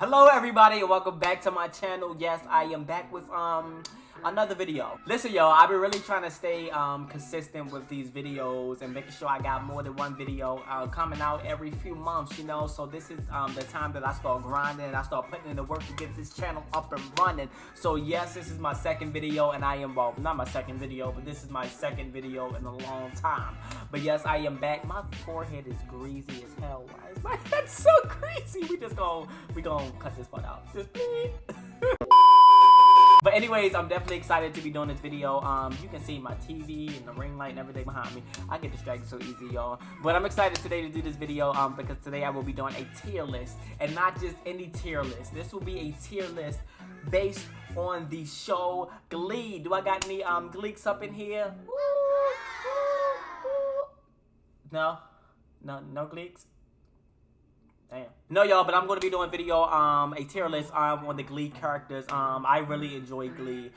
Hello everybody and welcome back to my channel. Yes, I am back with another video. Listen y'all, I've been really trying to stay consistent with these videos and making sure I got more than one video coming out every few months, you know. So this is the time that I start grinding and I start putting in the work to get this channel up and running. So yes, this is my second video and I am, well, not my second video, but this is my second video in a long time. But yes, I am back. My forehead is greasy as hell. Why is my head so greasy? We gonna cut this part out. Just But anyways, I'm definitely excited to be doing this video. You can see my TV and the ring light and everything behind me. I get distracted so easy, y'all. But I'm excited today to do this video because today I will be doing a tier list. And not just any tier list. This will be a tier list based on the show Glee. Do I got any Gleeks up in here? No? No Gleeks? Damn. No, y'all, but I'm going to be doing a video, a tier list on the Glee characters. I really enjoy Glee.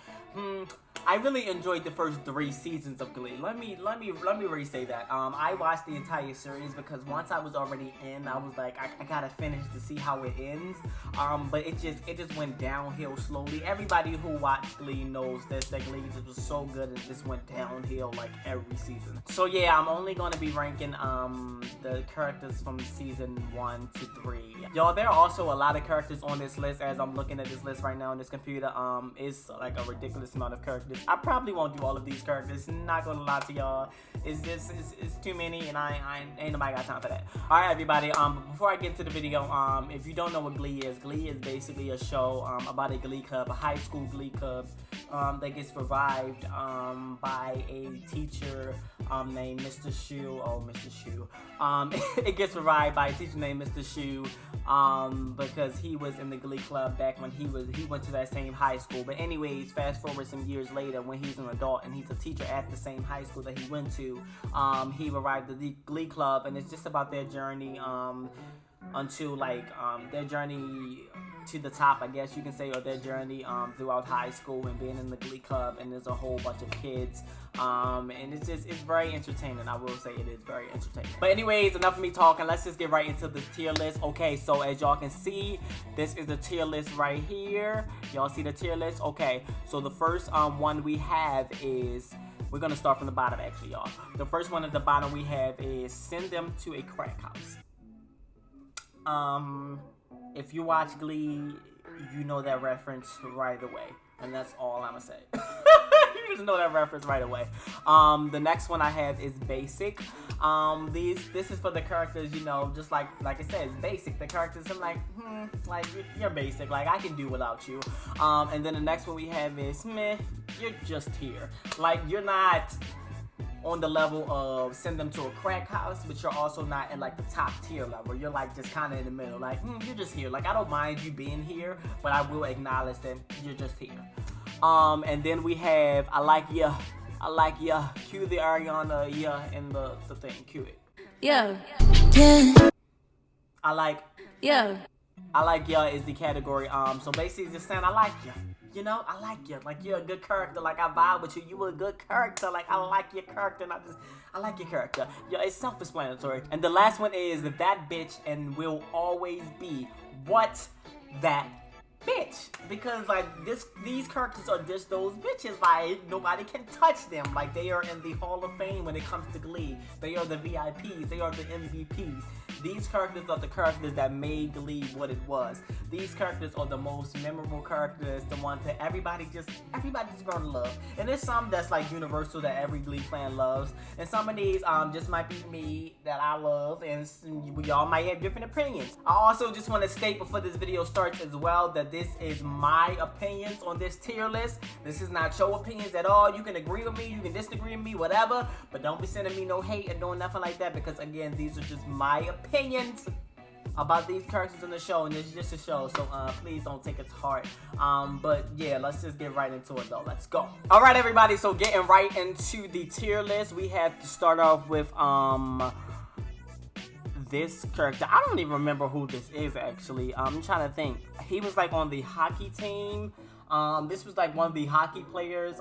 I really enjoyed the first 3 seasons of Glee. Let me re-say that. I watched the entire series because once I was already in, I was like, I gotta finish to see how it ends. But it just went downhill slowly. Everybody who watched Glee knows that Glee just was so good and it just went downhill like every season. So yeah, I'm only gonna be ranking the characters from season 1 to 3. Y'all, there are also a lot of characters on this list. As I'm looking at this list right now on this computer, it's like a ridiculous amount of characters. I probably won't do all of these characters, not gonna lie to y'all. It's too many and I ain't nobody got time for that. Alright everybody, before I get to the video, if you don't know what Glee is basically a show about a Glee club, a high school Glee club that gets revived by a teacher named Mr. Shu. Oh, Mr. Shu. It gets revived by a teacher named Mr. Shu because he was in the Glee club back when he went to that same high school. But anyways, fast forward some years later, when he's an adult and he's a teacher at the same high school that he went to, he revived the Glee club, and it's just about their journey until like their journey to the top, I guess you can say, or their journey throughout high school and being in the Glee club, and there's a whole bunch of kids, and it's very entertaining. I will say it is very entertaining. But anyways, enough of me talking. Let's just get right into the tier list. Okay, so as y'all can see, this is the tier list right here. Y'all see the tier list? Okay, so the first one we have is, we're gonna start from the bottom actually, y'all. The first one at the bottom we have is Send Them to a Crack House. If you watch Glee, you know that reference right away. And that's all I'm gonna say. You just know that reference right away. The next one I have is Basic. This is for the characters, you know, just like I said, it's basic. The characters, I'm like, you're basic. Like, I can do without you. And then the next one we have is, meh, you're just here. Like, you're not on the level of Send Them to a Crack House, but you're also not in like the top tier level. You're like just kind of in the middle. Like, you're just here. Like, I don't mind you being here, but I will acknowledge that you're just here. And then we have I Like Ya. Cue the Ariana ya in the thing. Cue it. Yeah. I Like Ya is the category. So basically just saying I like ya. You know, I like you. Like, you're a good character. Like, I vibe with you. You were a good character. Like, I like your character. And I like your character. Yeah, it's self-explanatory. And the last one is That Bitch and Will Always Be What That Bitch. Because, like, these characters are just those bitches. Like, nobody can touch them. Like, they are in the Hall of Fame when it comes to Glee. They are the VIPs. They are the MVPs. These characters are the characters that made Glee what it was. These characters are the most memorable characters, the ones that everybody's gonna love. And there's some that's like universal that every Glee fan loves. And some of these just might be me that I love, and y'all might have different opinions. I also just want to state before this video starts as well that this is my opinions on this tier list. This is not your opinions at all. You can agree with me, you can disagree with me, whatever. But don't be sending me no hate and doing nothing like that, because again, these are just my opinions about these characters in the show, and it's just a show, so please don't take it to heart. But yeah, let's just get right into it though. Let's go. All right, everybody, so getting right into the tier list, we have to start off with this character. I don't even remember who this is actually. I'm trying to think. He was like on the hockey team. This was like one of the hockey players.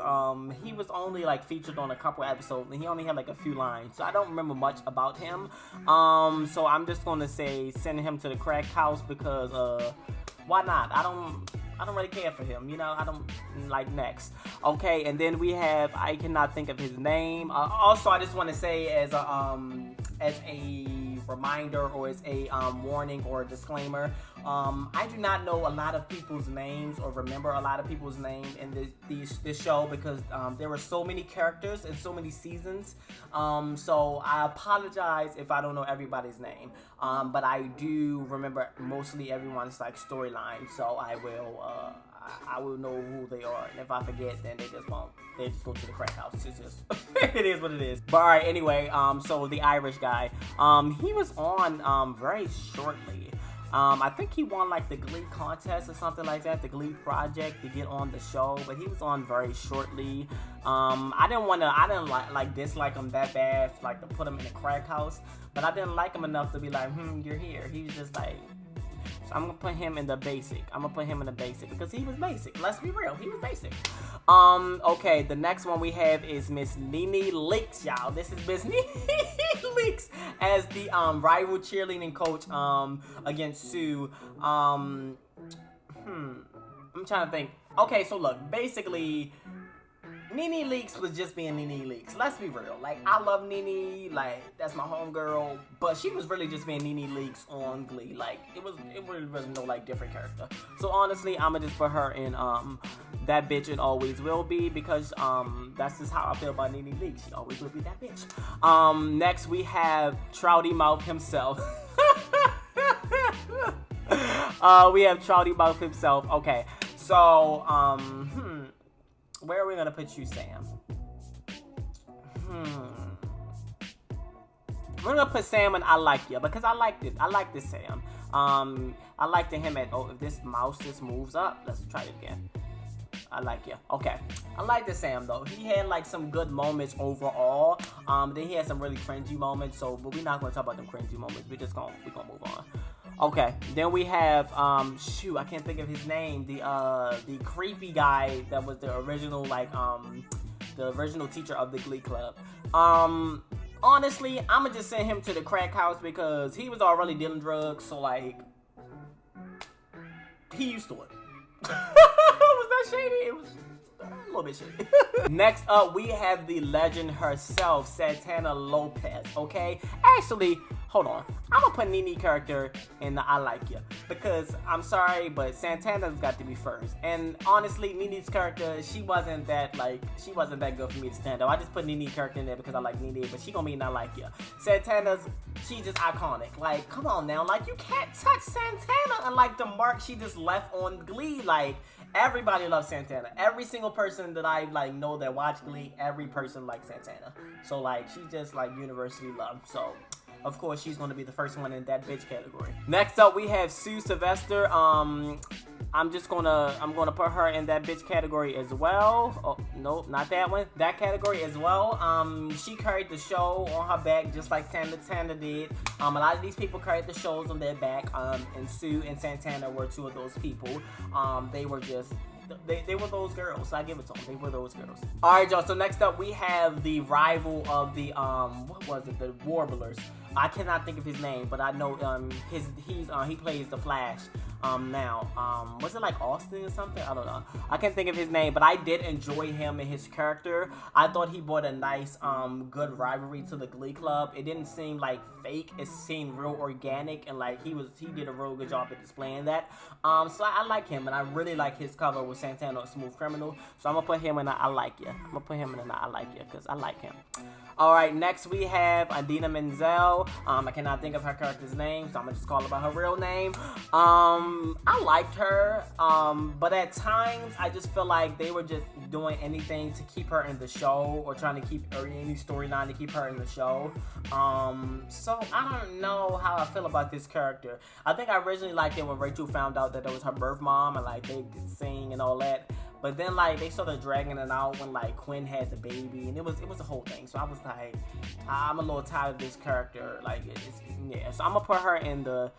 He was only like featured on a couple episodes, and he only had like a few lines, so I don't remember much about him. So I'm just gonna say send him to the crack house because Why not? I don't really care for him, you know. I don't like. Next, okay, and then we have, I cannot think of his name. Also, I just want to say as a reminder, or as a warning or a disclaimer, I do not know a lot of people's names or remember a lot of people's names in this show, because there were so many characters and so many seasons. So I apologize if I don't know everybody's name. But I do remember mostly everyone's like storyline, so I will know who they are, and if I forget, then they just won't. They just go to the crack house. It's just it is what it is. But all right, anyway, so the Irish guy, he was on very shortly. I think he won like the Glee contest or something like that, the Glee project, to get on the show, but he was on very shortly. I didn't dislike him that bad, like to put him in a crack house, but I didn't like him enough to be like, you're here. He was just like, so I'm gonna put him in the basic. Because he was basic. Let's be real, he was basic. Okay, the next one we have is Miss Nene Leakes, y'all. This is Miss Nene Leakes as the rival cheerleading coach against Sue. I'm trying to think. Okay, so look, basically, Nene Leakes was just being Nene Leakes. Let's be real. Like, I love Nene. Like, that's my homegirl. But she was really just being Nene Leakes on Glee. Like, it really wasn't no, like, different character. So, honestly, I'm gonna just put her in, that bitch and always will be. Because, that's just how I feel about Nene Leakes. She always will be that bitch. Next, we have Trouty Mouth himself. We have Trouty Mouth himself. Okay. So, where are we gonna put you, Sam? We're gonna put Sam in I Like Ya, because I liked it. I like this Sam. I liked him at, if this mouse just moves up, let's try it again. I like ya. Okay. I like this Sam though. He had like some good moments overall. Then he had some really cringy moments, but we're not gonna talk about them cringy moments. We're gonna move on. Okay, then we have, I can't think of his name, the creepy guy that was the original, like, the original teacher of the Glee Club. Honestly, I'm gonna just send him to the crack house because he was already dealing drugs, so, like, he used to it. Was that shady? It was a little bit shady. Next up, we have the legend herself, Santana Lopez, okay? Actually, hold on. I'm gonna put Nene character in the I Like Ya, because I'm sorry, but Santana's got to be first. And honestly, Nene's character, she wasn't that good for me to stand up. I just put Nene character in there because I like Nene, but she gonna be in I Like Ya. Santana's, she's just iconic. Like, come on now, like, you can't touch Santana, unlike the mark she just left on Glee. Like, everybody loves Santana. Every single person that I like know that watch Glee, every person likes Santana. So like, she's just like universally loved. So of course she's gonna be the first one in that bitch category. Next up we have Sue Sylvester. I'm gonna put her in that bitch category as well. Oh, nope, not that one. That category as well. She carried the show on her back just like Santana did. A lot of these people carried the shows on their back. And Sue and Santana were two of those people. They were just, they were those girls. So I give it to them. They were those girls. All right, y'all. So next up we have the rival of the the Warblers. I cannot think of his name, but I know he plays the Flash now. Was it like Austin or something? I don't know. I can't think of his name, but I did enjoy him and his character. I thought he brought a nice good rivalry to the Glee Club. It didn't seem like fake. It seemed real organic, and like he did a real good job at displaying that. So I like him, and I really like his cover with Santana on Smooth Criminal. So I'm gonna put him in I Like Ya. I'm gonna put him in I Like Ya because I like him. All right, next we have Idina Menzel. I cannot think of her character's name, so I'm gonna just call her by her real name. I liked her, but at times I just feel like they were just doing anything to keep her in the show, or trying to keep any storyline to keep her in the show. So I don't know how I feel about this character. I think I originally liked it when Rachel found out that it was her birth mom, and like they could sing and all that. But then like they started dragging it out when like Quinn had the baby, and it was a whole thing. So I was like, I'm a little tired of this character. Like yeah. So I'm gonna put her in the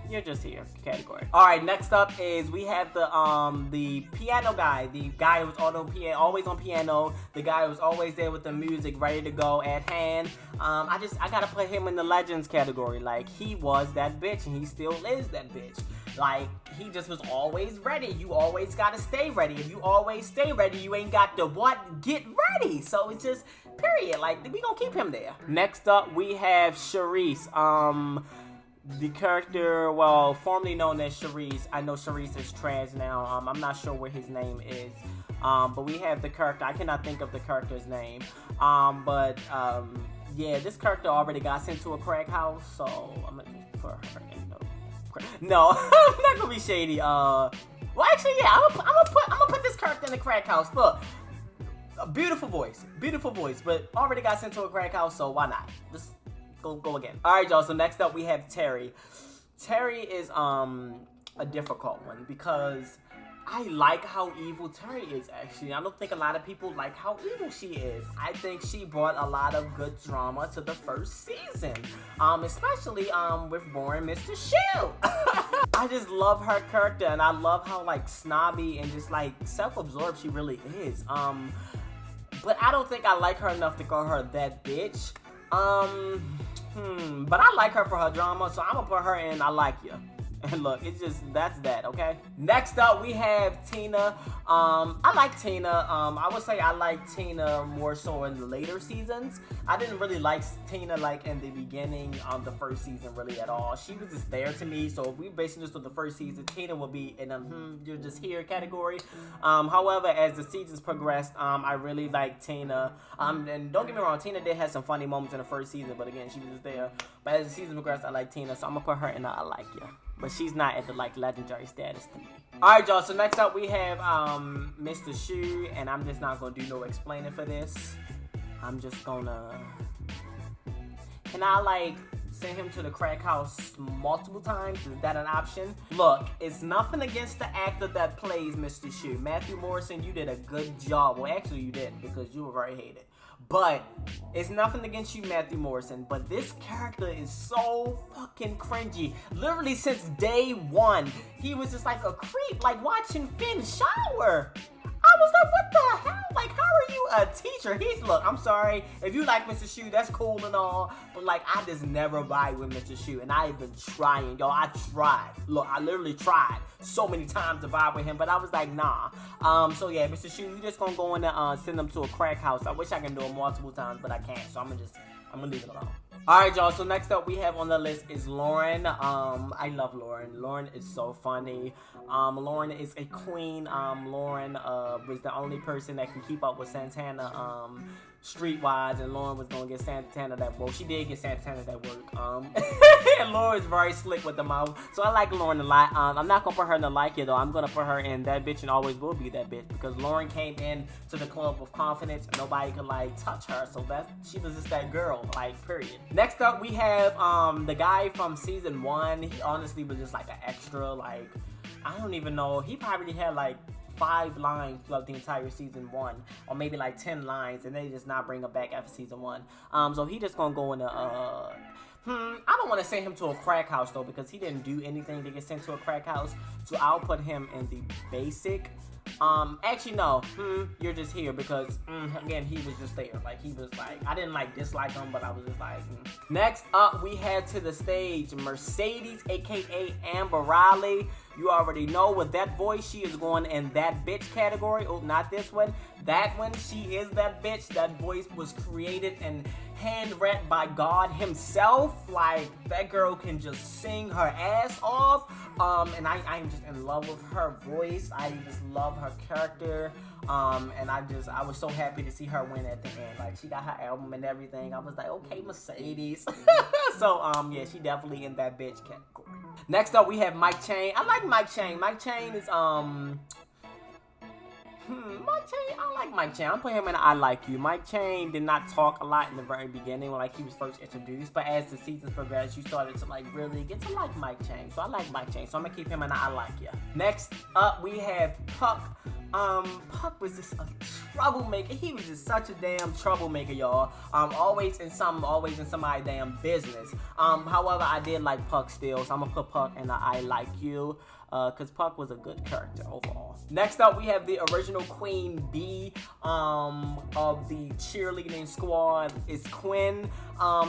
you're just here category. All right, next up is we have the piano guy, the guy who was always on piano, the guy who was always there with the music ready to go at hand. I gotta put him in the legends category. Like, he was that bitch, and he still is that bitch. Like, he just was always ready. You always gotta stay ready. If you always stay ready, you ain't got to what? Get ready. So it's just, period. Like, we gonna keep him there. Next up, we have Charisse. The character, well, formerly known as Charisse. I know Charisse is trans now. I'm not sure what his name is. But we have the character. I cannot think of the character's name. Yeah, this character already got sent to a crack house, so I'm gonna put her in the no, I'm not gonna be shady. Well, actually, yeah, I'm gonna put this character in the crack house. Look, a beautiful voice, but already got sent to a crack house, so why not? Let's go again. All right, y'all. So next up, we have Terry. Terry is a difficult one because I like how evil Terry is, actually. I don't think a lot of people like how evil she is. I think she brought a lot of good drama to the first season. Especially with boring Mr. Shu. I just love her character, and I love how like snobby and just like self-absorbed she really is. But I don't think I like her enough to call her that bitch. But I like her for her drama, so I'm gonna put her in I like you. And look, it's just, that's that, okay? Next up, we have Tina. I like Tina. I would say I like Tina more so in the later seasons. I didn't really like Tina like in the beginning of the first season really at all. She was just there to me. So if we basing this on the first season, Tina will be in a you're just here category. However, as the seasons progressed, I really like Tina. And don't get me wrong, Tina did have some funny moments in the first season, but again, she was just there. But as the season progressed, I like Tina, so I'm gonna put her in a I like you. But she's not at the like legendary status to me. Alright, y'all, so next up we have Mr. Shu, and I'm just not gonna do no explaining for this. I'm just gonna, can I like send him to the crack house multiple times? Is that an option? Look, it's nothing against the actor that plays Mr. Shu. Matthew Morrison, you did a good job. Well, actually you didn't, because you were very hated. But it's nothing against you, Matthew Morrison, but this character is so fucking cringy. Literally since day one, he was just like a creep, like watching Finn shower. I was like, what the hell? Like, how are you a teacher? Look, I'm sorry. If you like Mr. Shu, that's cool and all. But, like, I just never vibe with Mr. Shu. And I've been trying, y'all. I tried. Look, I literally tried so many times to vibe with him. But I was like, nah. So, yeah, Mr. Shu, you just gonna go in and send him to a crack house. I wish I can do it multiple times, but I can't. So, I'm gonna leave it alone. Alright, y'all, so next up we have on the list is Lauren. I love Lauren. Lauren is so funny. Lauren is a queen. Lauren was the only person that can keep up with Santana streetwise, and Lauren was gonna get Santana that work. She did get Santana that work. And Lauren's very slick with the mouth, so I like Lauren a lot. I'm not gonna put her in the like it though. I'm gonna put her in that bitch and always will be that bitch, because Lauren came in to the club with confidence and nobody could like touch her, so she was just that girl, like, period. Next up we have the guy from season 1. He honestly was just like an extra. Like, I don't even know, he probably had like 5 lines throughout the entire season 1, or maybe like 10 lines, and they just not bring him back after season 1. So he just gonna go in a I don't want to send him to a crack house though, because he didn't do anything to get sent to a crack house. So I'll put him in the basic. Actually no, you're just here because again, he was just there. Like, he was like, I didn't like dislike him, but I was just like Next up we have to the stage Mercedes, aka Amber Riley. You already know with that voice, she is going in that bitch category. Oh, not this one. That one, she is that bitch. That voice was created and hand-wrapped by God himself. Like, that girl can just sing her ass off. And I'm just in love with her voice. I just love her character. And I was so happy to see her win at the end. Like, she got her album and everything. I was like, okay, Mercedes. So, yeah, she definitely in that bitch category. Next up, we have Mike Chang. I like Mike Chang. Mike Chang is, Mike Chang, I like Mike Chang. I'm putting him in I like you. Mike Chang did not talk a lot in the very beginning when like he was first introduced, but as the seasons progressed, you started to like really get to like Mike Chang. So I like Mike Chang, so I'm gonna keep him in I like you. Next up, we have Puck. Puck was just a troublemaker. He was just such a damn troublemaker, y'all. Always in somebody's damn business. However, I did like Puck still, so I'm gonna put Puck in the I like you. because Puck was a good character overall. Next up, we have the original Queen Bee of the cheerleading squad. It's Quinn.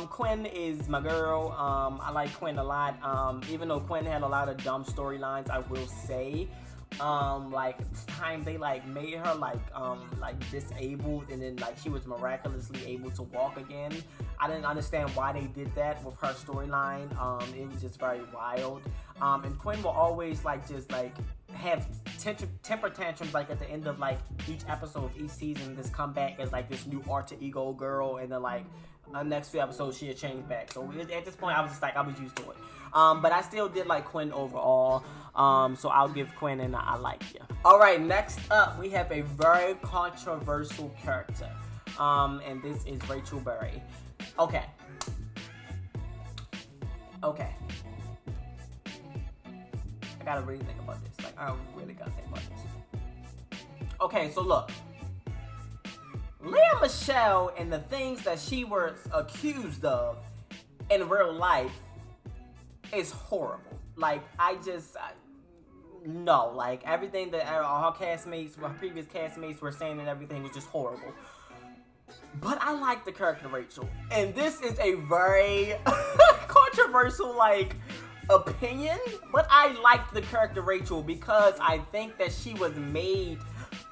Quinn is my girl. I like Quinn a lot. Even though Quinn had a lot of dumb storylines, I will say. Like time they like made her like disabled, and then like she was miraculously able to walk again. I didn't understand why they did that with her storyline. It was just very wild. And Quinn will always like just like have temper tantrums like at the end of like each episode of each season. Just come back as like this new alter ego girl, and then like next few episodes she'll change back. So at this point I was just like I was used to it. But I still did like Quinn overall. So I'll give Quinn and I like you. Alright, next up we have a very controversial character. And this is Rachel Berry. Okay. I gotta really think about this. Like, I really gotta think about this. Okay, so look. Lea Michele and the things that she was accused of in real life is horrible. Like, no. Like, everything that our castmates, our previous castmates were saying and everything was just horrible. But I like the character Rachel. And this is a very controversial, like, opinion. But I like the character Rachel because I think that she was made,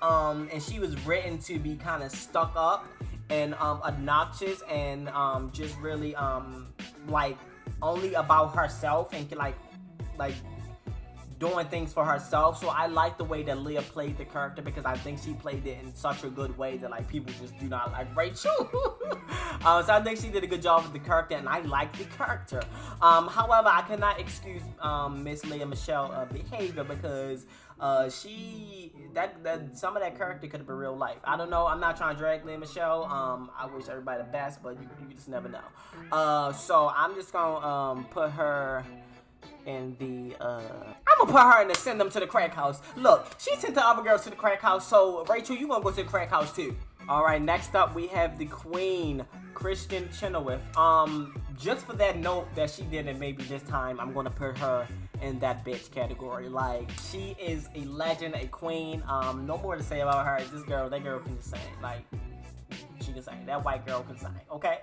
and she was written to be kind of stuck up and obnoxious and just really, like, only about herself and like doing things for herself. So I like the way that Lea played the character because I think she played it in such a good way that like people just do not like Rachel. So I think she did a good job with the character, and I like the character. However, I cannot excuse Miss Lea Michele behavior because some of that character could have been real life. I don't know. I'm not trying to drag Lea Michele. I wish everybody the best, but you just never know. So I'm just gonna put her in the I'm gonna put her in the send them to the crack house. Look, she sent the other girls to the crack house, so Rachel, you gonna go to the crack house too. Alright, next up we have the Queen, Kristen Chenoweth. Just for that note that she did, and maybe this time I'm gonna put her in that bitch category. Like, she is a legend, a queen. No more to say about her. That girl can sing. Like, she can sing. That white girl can sing, okay?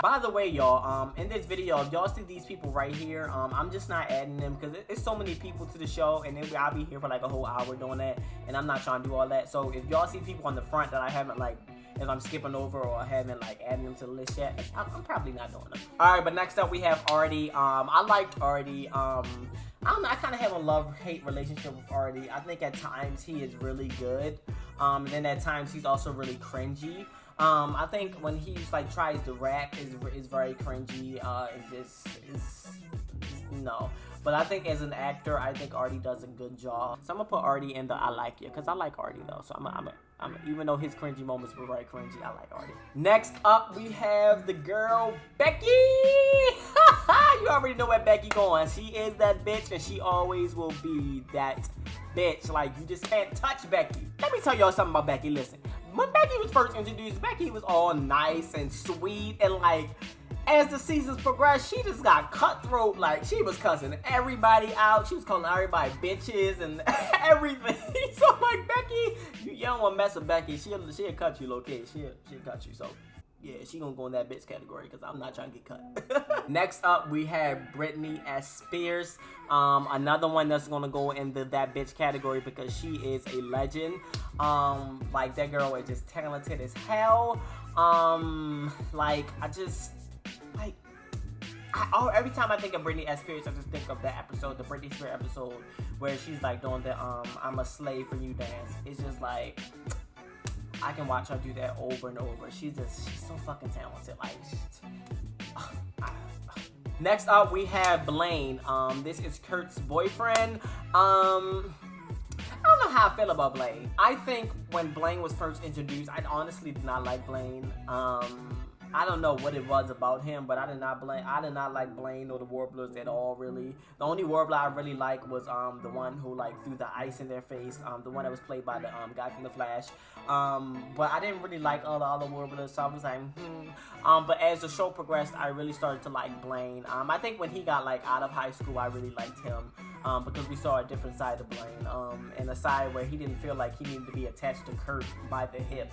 By the way, y'all, in this video, y'all see these people right here. I'm just not adding them because it's so many people to the show, and then I'll be here for like a whole hour doing that, and I'm not trying to do all that. So if y'all see people on the front that I haven't like, if I'm skipping over or I haven't like added them to the list yet, I'm probably not doing them. All right, but next up we have Artie. I liked Artie. I don't know, I kind of have a love-hate relationship with Artie. I think at times he is really good, and then at times he's also really cringy. I think when he like tries to rap is very cringy. No. But I think as an actor, I think Artie does a good job. So I'm gonna put Artie in the I like you, because I like Artie though. So I'm even though his cringy moments were very cringy, I like Artie. Next up, we have the girl Becky. You already know where Becky going. She is that bitch, and she always will be that bitch. Like, you just can't touch Becky. Let me tell y'all something about Becky. Listen, when Becky was first introduced, Becky was all nice and sweet, and like, as the seasons progressed, she just got cutthroat. Like, she was cussing everybody out. She was calling everybody bitches and everything. So, like, Becky, you don't want to mess with Becky. She'll cut you, low-key. She'll cut you. So, yeah, she gonna go in that bitch category because I'm not trying to get cut. Next up, we have Britney S. Spears. Another one that's gonna go into that bitch category because she is a legend. Like, that girl is just talented as hell. Every time I think of Britney S. Spears, I just think of that episode, the Britney Spears episode, where she's like doing the I'm a slave for you dance. It's just like, I can watch her do that over and over. She's so fucking talented. Like, next up we have Blaine. This is Kurt's boyfriend. I don't know how I feel about Blaine. I think when Blaine was first introduced, I honestly did not like Blaine. I don't know what it was about him, but I did not like Blaine or the Warblers at all, really. The only Warbler I really liked was the one who like threw the ice in their face, the one that was played by the guy from The Flash. But I didn't really like all the other Warblers, so I was like, But as the show progressed, I really started to like Blaine. I think when he got like out of high school, I really liked him. because we saw a different side of Blaine, and a side where he didn't feel like he needed to be attached to Kurt by the hip.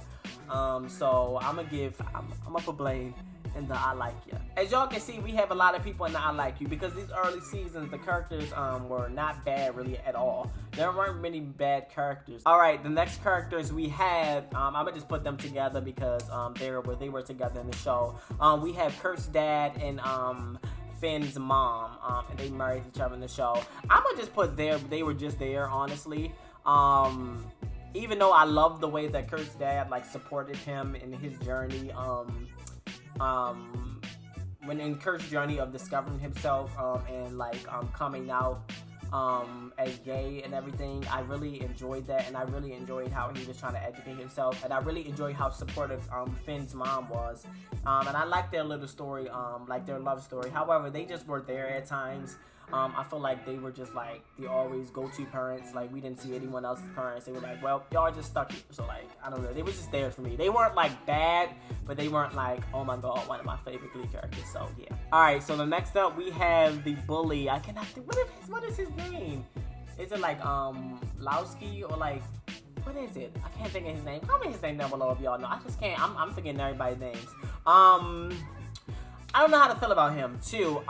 So I'm gonna put Blaine in the I like ya. As y'all can see, we have a lot of people in the I like you because these early seasons, the characters were not bad really at all. There weren't many bad characters. All right, the next characters we have, I'm gonna just put them together because they were together in the show. We have Kurt's dad and Finn's mom, and they married each other in the show. I'm gonna just put they were just there, honestly. Even though I love the way that Kurt's dad like supported him in his journey, when in Kurt's journey of discovering himself and like coming out as gay and everything, I really enjoyed that, and I really enjoyed how he was trying to educate himself, and I really enjoyed how supportive Finn's mom was, and I liked their little story, like their love story. However, they just were there at times. I feel like they were just like the always go-to parents. Like, we didn't see anyone else's parents. They were like, well, y'all just stuck here. So like, I don't know. They were just there for me. They weren't like bad, but they weren't like, oh my god, one of my favorite Glee characters. So yeah. All right. So the next up we have the bully. I cannot think. What is his name? Is it like Lowski or like? What is it? I can't think of his name. Comment his name down below if y'all know. I just can't. I'm forgetting everybody's names. I don't know how to feel about him too.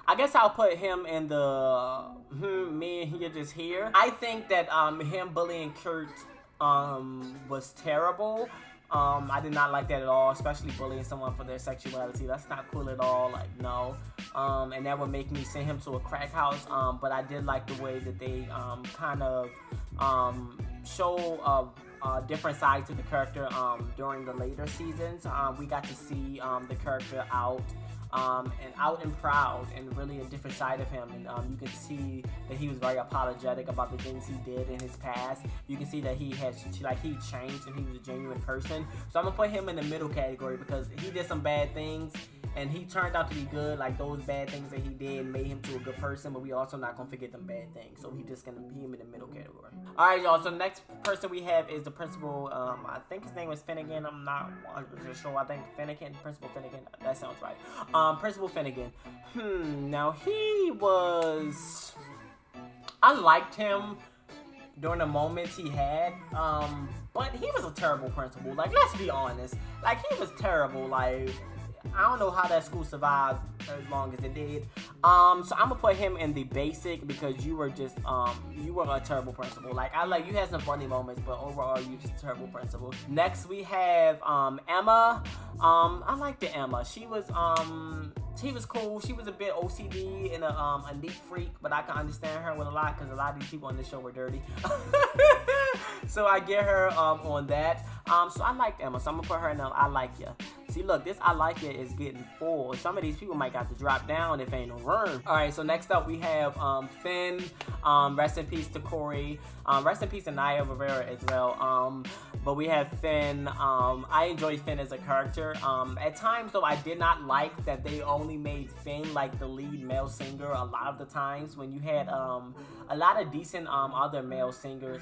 I guess I'll put him in the me and you're just here. I think that him bullying Kurt was terrible. I did not like that at all, especially bullying someone for their sexuality. That's not cool at all. Like, no. And that would make me send him to a crack house. But I did like the way that they kind of show a different side to the character during the later seasons. We got to see the character out and proud, and really a different side of him, and you can see that he was very apologetic about the things he did in his past. You can see that he changed and he was a genuine person. So I'm gonna put him in the middle category because he did some bad things and he turned out to be good. Like, those bad things that he did made him to a good person, but we also not gonna forget them bad things. So he just gonna be him in the middle category. All right, y'all. So the next person we have is the principal. I think his name was Finnegan. I'm not 100% sure. I think Principal Finnegan. That sounds right. Principal Finnegan. Now he was. I liked him during the moments he had. But he was a terrible principal. Like, let's be honest. Like, he was terrible. Like, I don't know how that school survived as long as it did. So I'm gonna put him in the basic because you were just you were a terrible principal. Like, you had some funny moments, but overall you just a terrible principal. Next we have Emma. I liked the Emma. She was cool. She was a bit OCD and a neat freak, but I can understand her with a lot because a lot of these people on this show were dirty. So I get her on that. So I liked Emma, so I'm gonna put her in the I like ya. See, look, this I like ya is getting full. Some of these people might got to drop down if ain't no room. All right, so next up we have Finn. Rest in peace to Corey. Rest in peace to Naya Rivera as well. But we have Finn. I enjoyed Finn as a character. At times, though, I did not like that they only made Finn like the lead male singer a lot of the times when you had a lot of decent other male singers.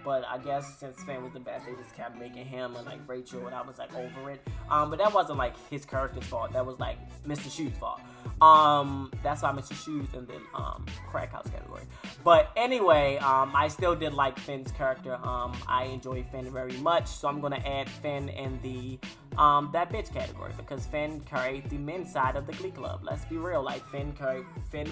But I guess since Finn was the best, they just kept making him and like Rachel, and I was like over it. But that wasn't like his character's fault. That was like Mr. Shoe's fault. That's why Mr. Shoe's in the crack house category. But anyway, I still did like Finn's character. I enjoy Finn very much, so I'm gonna add Finn in the that bitch category because Finn carried the men's side of the Glee Club. Let's be real, like Finn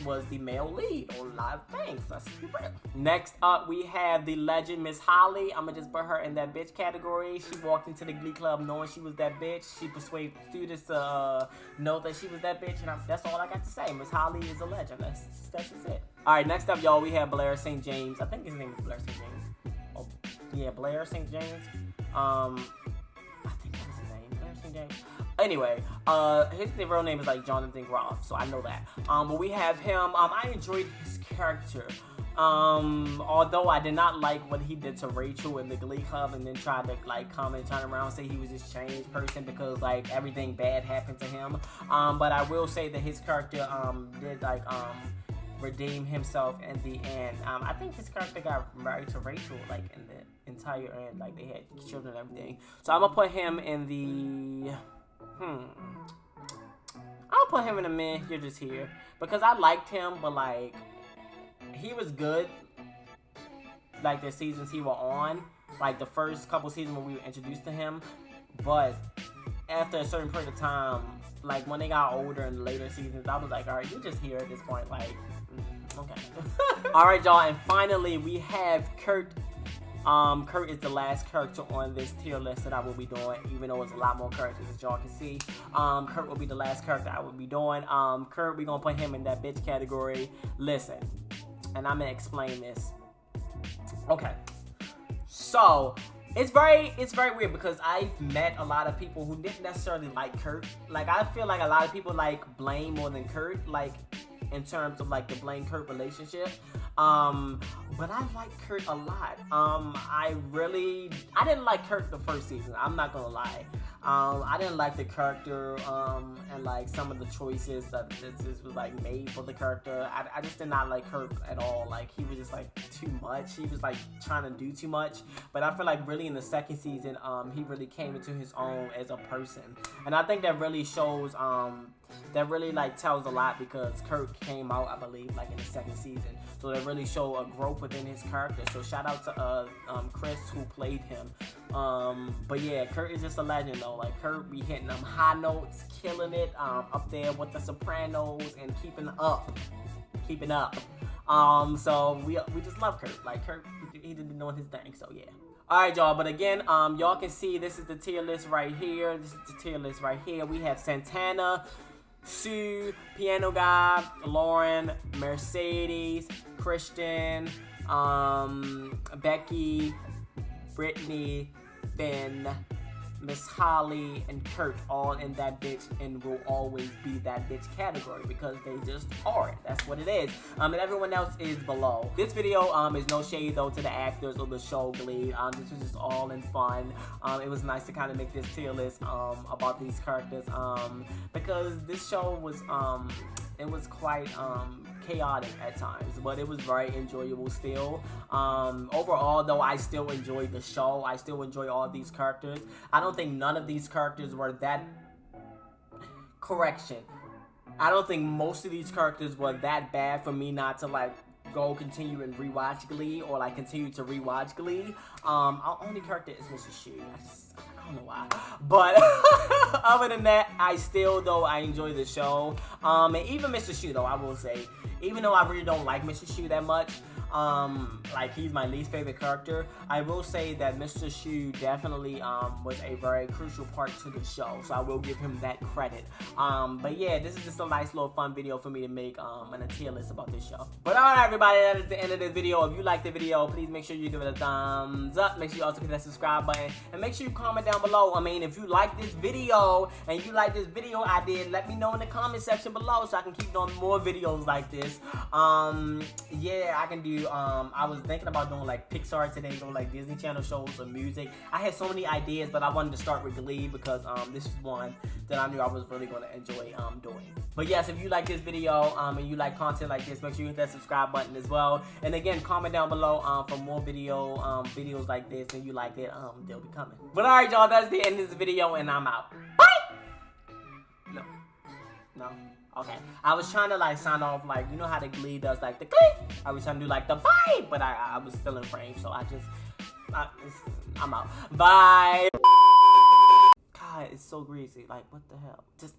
was the male lead on a lot of things. Let's be real. Next up, we have the legend Miss Holly. I'm gonna just put her in that bitch category. She walked into the Glee Club knowing she was that bitch. She persuaded students to know that she was that bitch, and that's all I got to say. Miss Holly is a legend. That's just it. All right, next up, y'all, we have Blair St. James. I think his name is Blair St. James. Oh, yeah, Blair St. James. I think that was his name, Blair St. James. Anyway, his real name is like Jonathan Groff, so I know that. But we have him. I enjoyed his character. Although I did not like what he did to Rachel in the Glee Club and then tried to like come and turn around and say he was this changed person because like everything bad happened to him. But I will say that his character did like redeem himself in the end. I think his character got married to Rachel like in the entire end, like they had children and everything. So I'm gonna put him in the I'll put him in the meh, you're just here because I liked him, but like he was good, like the seasons he were on, like the first couple seasons when we were introduced to him, but after a certain period of time, like when they got older in later seasons, I was like, all right, you're just here at this point, like, okay. All right, y'all, and finally we have Kurt. Kurt is the last character on this tier list that I will be doing, even though it's a lot more characters as y'all can see. Kurt will be the last character I will be doing. Kurt, we're gonna put him in that bitch category. Listen, and I'm gonna explain this. Okay, so it's very weird because I've met a lot of people who didn't necessarily like Kurt. Like, I feel like a lot of people like Blaine more than Kurt, like in terms of like the Blaine-Kurt relationship. But I like Kurt a lot. I didn't like Kurt the first season, I'm not gonna lie. I didn't like the character, and like some of the choices that this was like made for the character. I just did not like Kurt at all. Like, he was just like too much. He was like trying to do too much. But I feel like really in the second season, he really came into his own as a person. And I think that really shows, that really like tells a lot because Kurt came out, I believe, like in the second season. So that really showed a growth within his character. So shout out to Chris who played him. But yeah, Kurt is just a legend though. Like, Kurt be hitting them high notes, killing it, up there with the Sopranos and keeping up. So we just love Kurt. Like, Kurt, he did doing his thing. So yeah. Alright, y'all, but again, y'all can see this is the tier list right here. We have Santana, Sue, Piano Guy, Lauren, Mercedes, Christian, Becky, Brittany, Finn, Miss Holly, and Kurt, all in that bitch and will always be that bitch category because they just are it. That's what it is. And everyone else is below. This video is no shade though to the actors or the show Glee. This was just all in fun. It was nice to kind of make this tier list about these characters because this show was it was quite chaotic at times, but it was very enjoyable still. Overall though, I still enjoyed the show. I still enjoy all these characters. I don't think none of these characters were that... Correction. I don't think most of these characters were that bad for me not to like go continue and rewatch Glee or like continue to rewatch Glee. Our only character is Mrs. Shu. I don't know why. But other than that, I enjoy the show. And even Mr. Shu though, I will say, even though I really don't like Mr. Shu that much, like he's my least favorite character, I will say that Mr. Shu definitely was a very crucial part to the show, so I will give him that credit. But yeah, this is just a nice little fun video for me to make and a tier list about this show. But alright everybody, that is the end of this video. If you like the video, please make sure you give it a thumbs up. Make sure you also hit that subscribe button and make sure you comment down below. I mean, if you like this video and you like this video I did, let me know in the comment section below so I can keep doing more videos like this. Yeah, I can do I was thinking about doing like Pixar today, or like Disney Channel shows or music. I had so many ideas, but I wanted to start with Glee because this is one that I knew I was really going to enjoy doing. But yes, if you like this video and you like content like this, make sure you hit that subscribe button as well. And again, comment down below for more videos like this, and you like it, they'll be coming. But alright y'all, that's the end of this video and I'm out. Bye! No. Okay, I was trying to like sound off like, you know how the Glee does like the Glee? I was trying to do like the bye, but I was still in frame, so I'm out. Bye. God, it's so greasy. Like, what the hell? Just